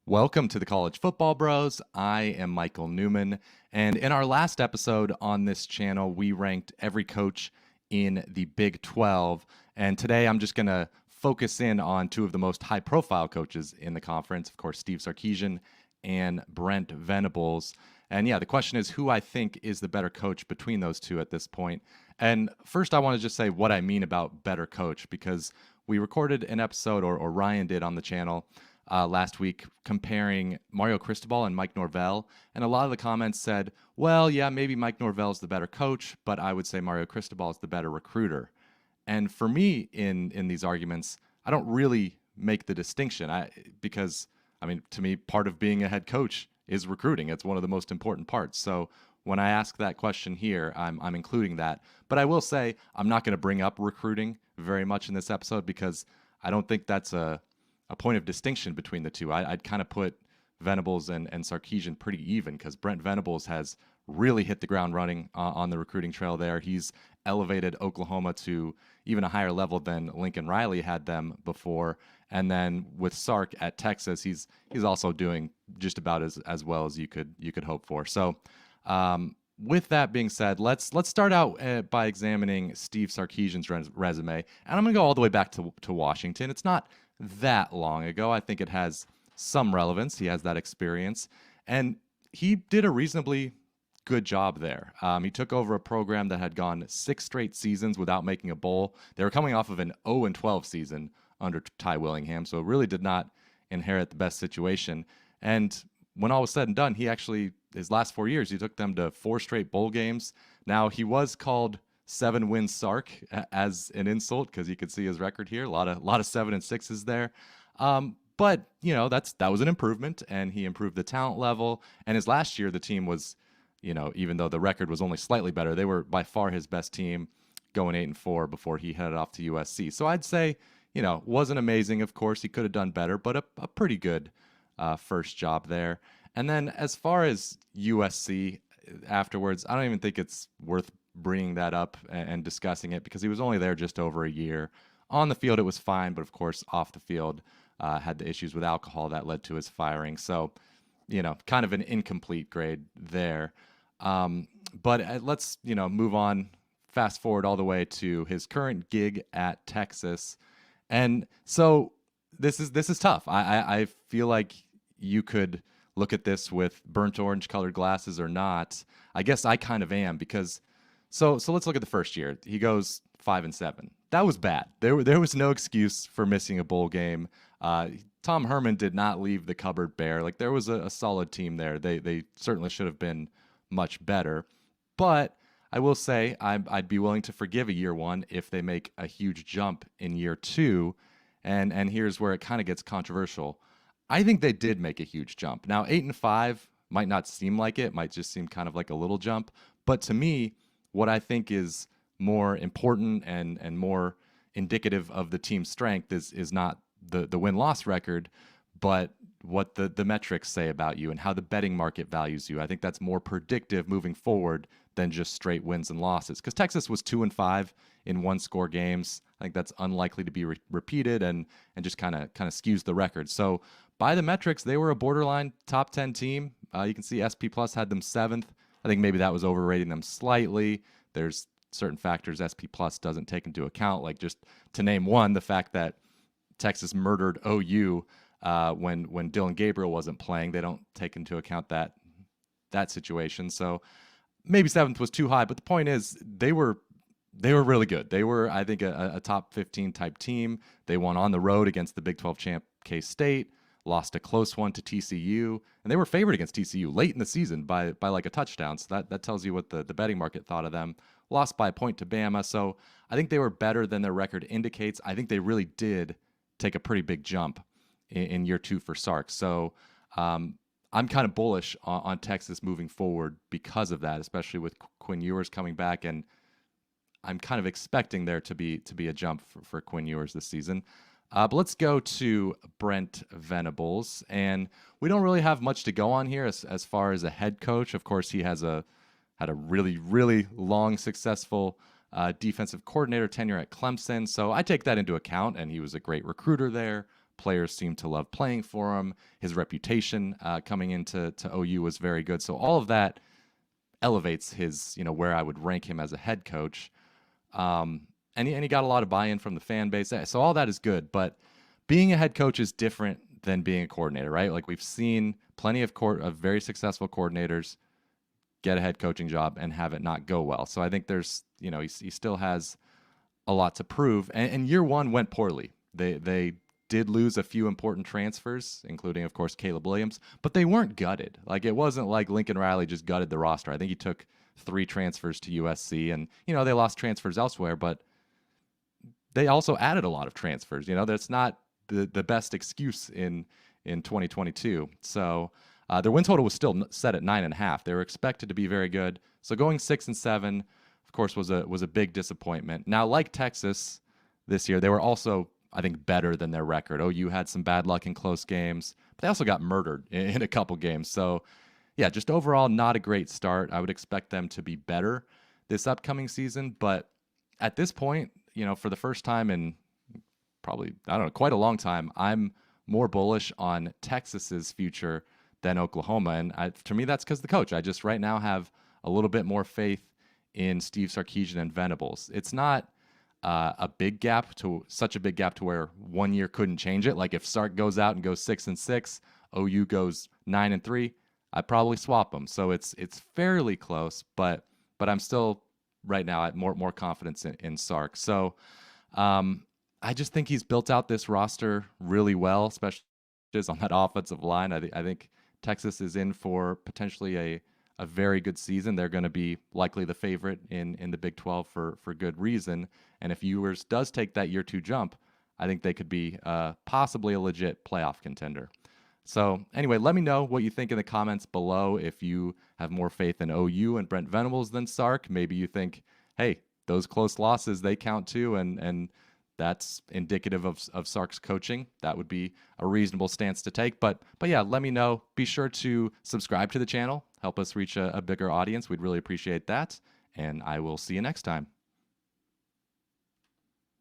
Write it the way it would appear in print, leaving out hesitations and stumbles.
Welcome to the College Football Bros. I am Michael Newman. And in our last episode on this channel, we ranked every coach in the Big 12. And today I'm just going to focus in on two of the most high profile coaches in the conference. Of course, Steve Sarkisian and Brent Venables. And yeah, the question is who I think is the better coach between those two at this point. And first, I want to just say what I mean about better coach, because we recorded an episode, or Ryan did on the channel, last week comparing Mario Cristobal and Mike Norvell. And a lot of the comments said, well, yeah, maybe Mike Norvell's the better coach, but I would say Mario Cristobal is the better recruiter. And for me, in these arguments, I don't really make the distinction because, to me, part of being a head coach is recruiting. It's one of the most important parts. So when I ask that question here, I'm including that. But I will say I'm not going to bring up recruiting very much in this episode because I don't think that's a point of distinction between the two. I'd kind of put Venables and Sarkeesian pretty even because Brent Venables has really hit the ground running on the recruiting trail there. He's elevated Oklahoma to even a higher level than Lincoln Riley had them before. And then with Sark at Texas, he's also doing just about as well as you could hope for. So with that being said, let's start out by examining Steve Sarkeesian's resume. And I'm going to go all the way back to Washington. It's not that long ago. I think it has some relevance. He has that experience. And he did a reasonably good job there. He took over a program that had gone 6 straight seasons without making a bowl. They were coming off of an 0-12 season under Ty Willingham, so really did not inherit the best situation. And when all was said and done, his last 4 years, he took them to 4 straight bowl games. Now, he was called 7-win Sark as an insult because you could see his record here. A lot of 7-6s there. But that was an improvement, and he improved the talent level. And his last year, the team was, even though the record was only slightly better, they were by far his best team, going 8-4 before he headed off to USC. So I'd say, wasn't amazing. Of course, he could have done better, but a pretty good first job there. And then as far as USC afterwards, I don't even think it's worth bringing that up and discussing it because he was only there just over a year. On the field, it was fine, but of course, off the field, had the issues with alcohol that led to his firing. So, kind of an incomplete grade there. But let's, move on, fast forward all the way to his current gig at Texas. And so this is tough. I feel like you could look at this with burnt orange colored glasses or not. I guess I kind of am because so let's look at the first year. He goes 5-7. That was bad. There was no excuse for missing a bowl game. Tom Herman did not leave the cupboard bare. Like there was a solid team there. They certainly should have been much better. But I will say I'd be willing to forgive a year one if they make a huge jump in year two. And here's where it kind of gets controversial. I think they did make a huge jump. Now 8-5 might not seem like it, might just seem kind of like a little jump. But to me, what I think is more important and more indicative of the team's strength is not the win-loss record, but what the metrics say about you and how the betting market values you. I think that's more predictive moving forward than just straight wins and losses. Because Texas was 2-5 in one-score games. I think that's unlikely to be repeated and just kind of skews the record. So by the metrics, they were a borderline top 10 team. You can see SP Plus had them 7th. I think maybe that was overrating them slightly. There's certain factors SP Plus doesn't take into account, like just to name one, the fact that Texas murdered OU when Dillon Gabriel wasn't playing. They don't take into account that situation. So maybe 7th was too high, but the point is they were really good. They were, I think, a top 15 type team. They won on the road against the Big 12 champ K-State, lost a close one to TCU, and they were favored against TCU late in the season by like a touchdown. So that tells you what the betting market thought of them. Lost by a point to Bama. So I think they were better than their record indicates. I think they really did take a pretty big jump in year two for Sark. So I'm kind of bullish on Texas moving forward because of that, especially with Quinn Ewers coming back. And I'm kind of expecting there to be a jump for Quinn Ewers this season. But let's go to Brent Venables. And we don't really have much to go on here as far as a head coach. Of course, he had a really, really long, successful defensive coordinator tenure at Clemson. So I take that into account, and he was a great recruiter there. Players seemed to love playing for him. His reputation coming into OU was very good. So all of that elevates his, where I would rank him as a head coach. And he got a lot of buy-in from the fan base. So all that is good. But being a head coach is different than being a coordinator, right? Like we've seen plenty of very successful coordinators get a head coaching job and have it not go well. So I think there's, he still has a lot to prove. And year one went poorly. They did lose a few important transfers, including, of course, Caleb Williams, but they weren't gutted. Like it wasn't like Lincoln Riley just gutted the roster. I think he took 3 transfers to USC, and they lost transfers elsewhere, but they also added a lot of transfers. That's not the best excuse in 2022. So their win total was still set at 9.5. They were expected to be very good. So going 6-7, of course, was a big disappointment. Now, like Texas this year, they were also, I think, better than their record. OU had some bad luck in close games, but they also got murdered in a couple games. So, yeah, just overall not a great start. I would expect them to be better this upcoming season. But at this point, for the first time in probably, quite a long time, I'm more bullish on Texas's future than Oklahoma. And to me, that's because the coach. I just right now have a little bit more faith in Steve Sarkisian and Venables. It's not such a big gap to where 1 year couldn't change it. Like if Sark goes out and goes 6-6, OU goes 9-3, I'd probably swap them. So it's fairly close, but I'm still right now at more confidence in Sark. So I just think he's built out this roster really well, especially on that offensive line. I think Texas is in for potentially a very good season. They're going to be likely the favorite in the Big 12 for good reason. And if Ewers does take that year 2 jump, I think they could be possibly a legit playoff contender. So anyway, let me know what you think in the comments below. If you have more faith in OU and Brent Venables than Sark, maybe you think, hey, those close losses, they count too, and that's indicative of Sark's coaching. That would be a reasonable stance to take. But yeah, let me know. Be sure to subscribe to the channel. Help us reach a bigger audience. We'd really appreciate that. And I will see you next time.